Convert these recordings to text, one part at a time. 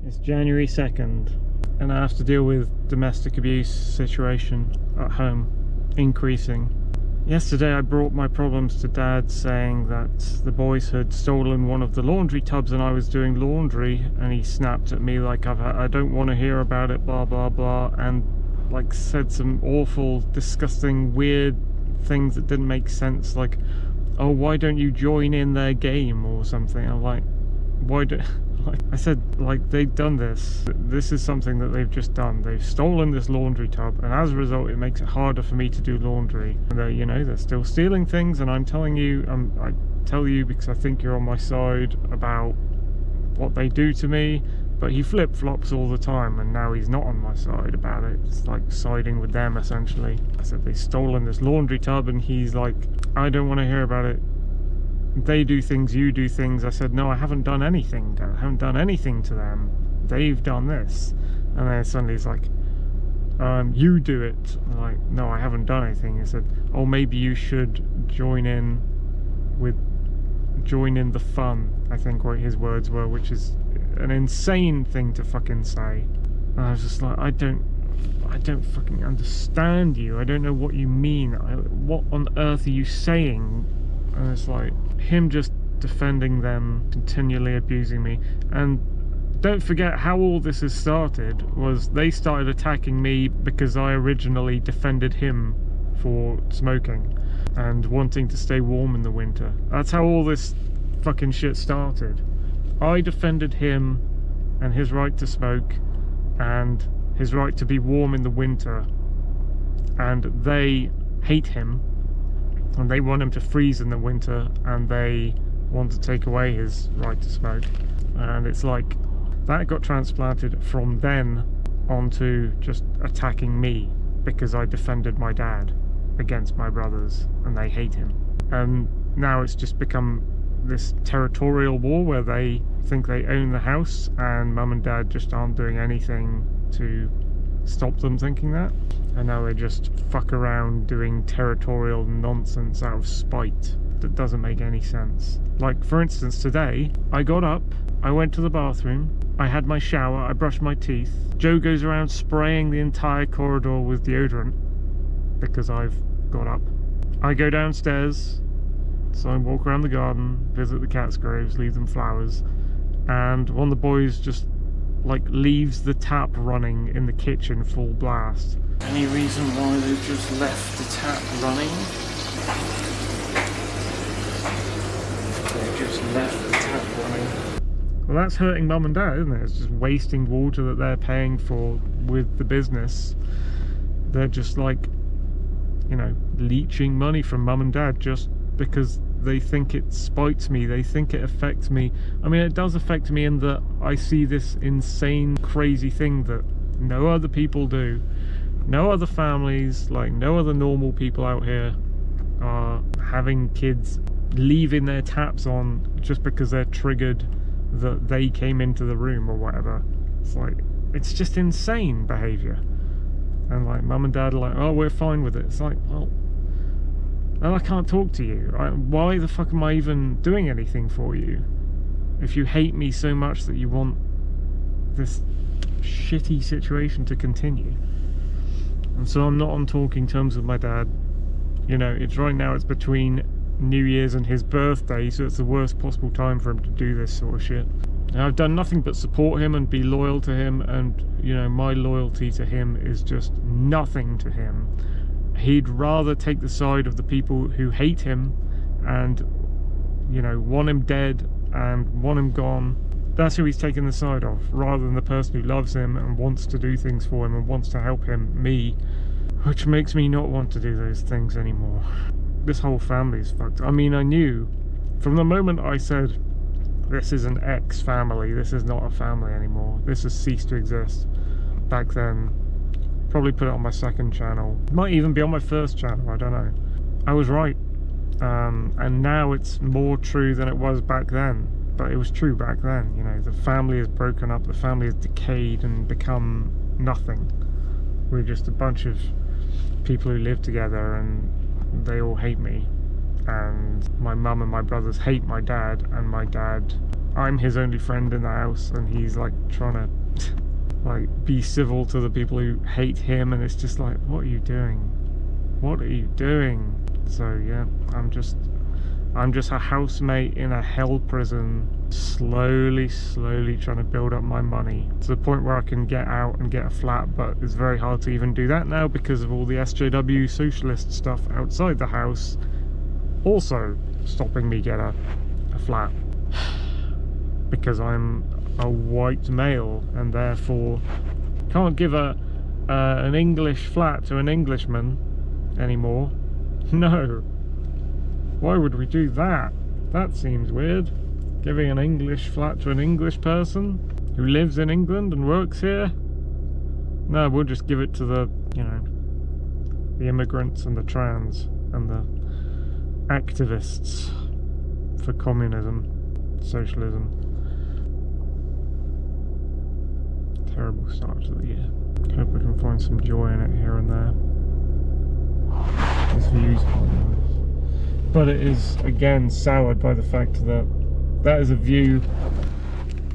It's January 2nd and I have to deal with domestic abuse situation at home increasing. Yesterday I brought my problems to Dad, saying that the boys had stolen one of the laundry tubs and I was doing laundry, and he snapped at me like, I don't want to hear about it, blah blah blah, and like said some awful, disgusting, weird things that didn't make sense, like, oh, why don't you join in their game or something. I'm like, why do like, I said, like, they've done this. This is something that they've just done. They've stolen this laundry tub, and as a result, it makes it harder for me to do laundry. And you know, they're still stealing things, and I'm telling you, I tell you because I think you're on my side about what they do to me. But he flip-flops all the time, and now he's not on my side about it. It's like siding with them, essentially. I said, they've stolen this laundry tub, and he's like, I don't want to hear about it. They do things, you do things. I said, no, I haven't done anything, Dad. I haven't done anything to them. They've done this. And then suddenly he's like, you do it. I'm like, no, I haven't done anything. He said, oh, maybe you should join in the fun, I think what his words were, which is an insane thing to fucking say. And I was just like, I don't fucking understand you. I don't know what you mean. What on earth are you saying? And it's like him just defending them, continually abusing me. And don't forget how all this has started was they started attacking me because I originally defended him for smoking and wanting to stay warm in the winter. That's how all this fucking shit started. I defended him and his right to smoke and his right to be warm in the winter, and they hate him and they want him to freeze in the winter, and they want to take away his right to smoke. And it's like that got transplanted from then onto just attacking me because I defended my dad against my brothers, and they hate him. And now it's just become this territorial war where they think they own the house, and Mum and Dad just aren't doing anything to stop them thinking that. And now they just fuck around doing territorial nonsense out of spite that doesn't make any sense. Like, for instance, today I got up, I went to the bathroom, I had my shower, I brushed my teeth. Joe goes around spraying the entire corridor with deodorant because I've got up. I go downstairs, so I walk around the garden, visit the cat's graves, leave them flowers, and one of the boys just like leaves the tap running in the kitchen full blast. Any reason why they've just left the tap running? They've just left the tap running. Well, that's hurting Mum and Dad, isn't it? It's just wasting water that they're paying for with the business. They're just like, you know, leeching money from Mum and Dad just because they think it spites me, they think it affects me. I mean, it does affect me in that I see this insane, crazy thing that no other people do. No other families, like no other normal people out here are having kids leaving their taps on just because they're triggered that they came into the room or whatever. It's like, it's just insane behaviour. And like Mum and Dad are like, oh, we're fine with it. It's like, well, and I can't talk to you. Why the fuck am I even doing anything for you? If you hate me so much that you want this shitty situation to continue. And so I'm not on talking terms with my dad. You know, it's right now, it's between New Year's and his birthday, so it's the worst possible time for him to do this sort of shit. And I've done nothing but support him and be loyal to him, and, you know, my loyalty to him is just nothing to him. He'd rather take the side of the people who hate him and, you know, want him dead and want him gone. That's who he's taking the side of, rather than the person who loves him and wants to do things for him and wants to help him, me. Which makes me not want to do those things anymore. This whole family's fucked. I mean, I knew from the moment I said, this is an ex-family, this is not a family anymore, this has ceased to exist. Back then, probably put it on my second channel, might even be on my first channel, I don't know. I was right, and now it's more true than it was back then, but it was true back then. You know, the family is broken up, the family is decayed and become nothing. We're just a bunch of people who live together and they all hate me, and my mum and my brothers hate my dad, and my dad I'm his only friend in the house, and he's like trying to like be civil to the people who hate him, and it's just like, what are you doing? What are you doing? So yeah, I'm just a housemate in a hell prison, slowly trying to build up my money to the point where I can get out and get a flat, but it's very hard to even do that now because of all the SJW socialist stuff outside the house also stopping me get a flat because I'm a white male and therefore can't give an English flat to an Englishman anymore. No. Why would we do that? That seems weird. Giving an English flat to an English person who lives in England and works here? No, we'll just give it to the, you know, the immigrants and the trans and the activists for communism, socialism. Terrible start to the year. Hope we can find some joy in it here and there. This view's quite nice. But it is again soured by the fact that that is a view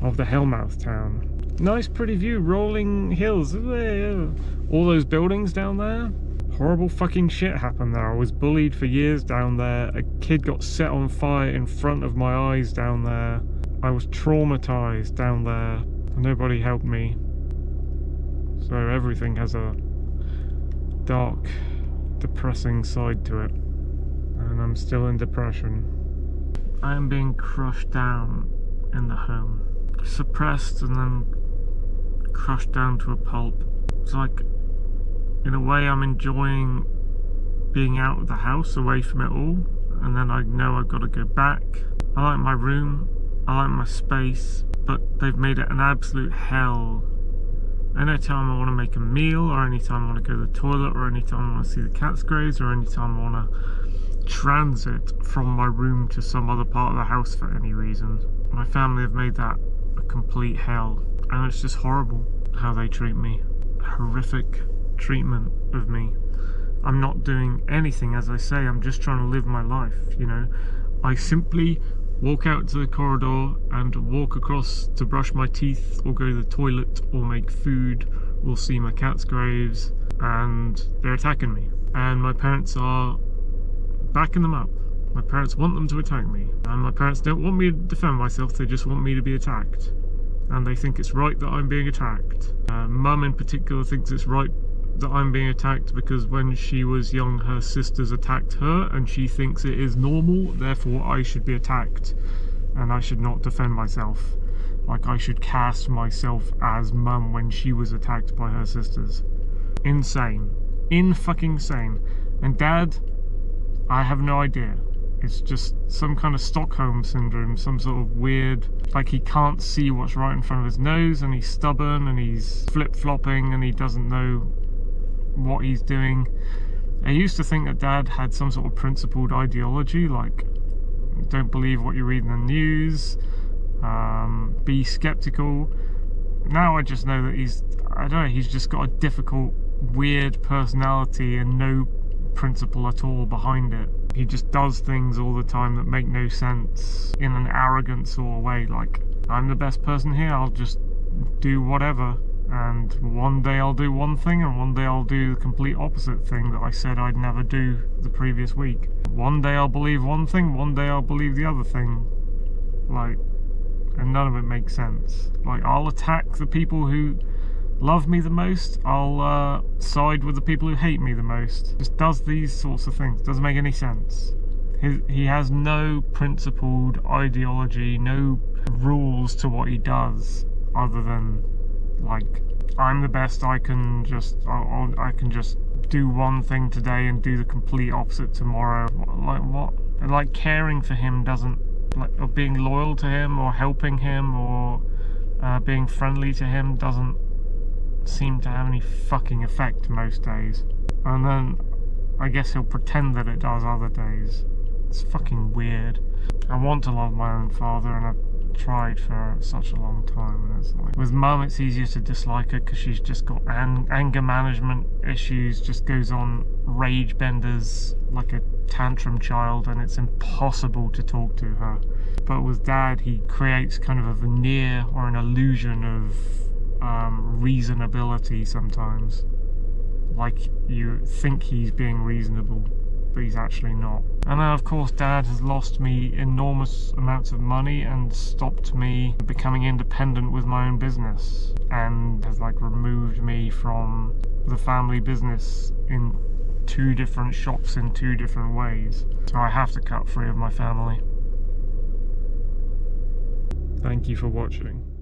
of the Hellmouth town. Nice pretty view, rolling hills, all those buildings down there. Horrible fucking shit happened there. I was bullied for years down there. A kid got set on fire in front of my eyes down there. I was traumatized down there. Nobody helped me. So everything has a dark, depressing side to it. And I'm still in depression. I am being crushed down in the home. Suppressed and then crushed down to a pulp. It's like, in a way, I'm enjoying being out of the house, away from it all. And then I know I've got to go back. I like my room. I like my space. But they've made it an absolute hell. Anytime I want to make a meal, or anytime I want to go to the toilet, or anytime I want to see the cat's graves, or anytime I want to transit from my room to some other part of the house for any reason. My family have made that a complete hell, and it's just horrible how they treat me. Horrific treatment of me. I'm not doing anything, as I say, I'm just trying to live my life, you know. I simply walk out to the corridor and walk across to brush my teeth or go to the toilet or make food or see my cat's graves, and they're attacking me. And my parents are backing them up. My parents want them to attack me, and my parents don't want me to defend myself, they just want me to be attacked. And they think it's right that I'm being attacked. Mum in particular thinks it's right that I'm being attacked because when she was young her sisters attacked her, and she thinks it is normal, therefore I should be attacked and I should not defend myself. Like I should cast myself as Mum when she was attacked by her sisters. Insane. In-fucking sane. And Dad, I have no idea. It's just some kind of Stockholm syndrome, some sort of weird, like he can't see what's right in front of his nose, and he's stubborn and he's flip-flopping and he doesn't know what he's doing. I used to think that Dad had some sort of principled ideology, like don't believe what you read in the news, be skeptical. Now I just know that he's just got a difficult, weird personality and no principle at all behind it. He just does things all the time that make no sense in an arrogant sort of way, like I'm the best person here, I'll just do whatever. And one day I'll do one thing, and one day I'll do the complete opposite thing that I said I'd never do the previous week. One day I'll believe one thing, one day I'll believe the other thing. Like, and none of it makes sense. Like, I'll attack the people who love me the most, I'll side with the people who hate me the most. Just does these sorts of things. Doesn't make any sense. He has no principled ideology, no rules to what he does, other than like, I'm the best, I can just do one thing today and do the complete opposite tomorrow. Like what? And like caring for him doesn't, like, or being loyal to him or helping him or being friendly to him doesn't seem to have any fucking effect most days. And then I guess he'll pretend that it does other days. It's fucking weird. I want to love my own father, and tried for such a long time, and it's like, with mum it's easier to dislike her because she's just got anger management issues, just goes on rage benders like a tantrum child, and it's impossible to talk to her. But with dad, he creates kind of a veneer or an illusion of reasonability sometimes, like you think he's being reasonable, but he's actually not. And then of course dad has lost me enormous amounts of money and stopped me becoming independent with my own business, and has like removed me from the family business in 2 different shops in 2 different ways. So I have to cut free of my family. Thank you for watching.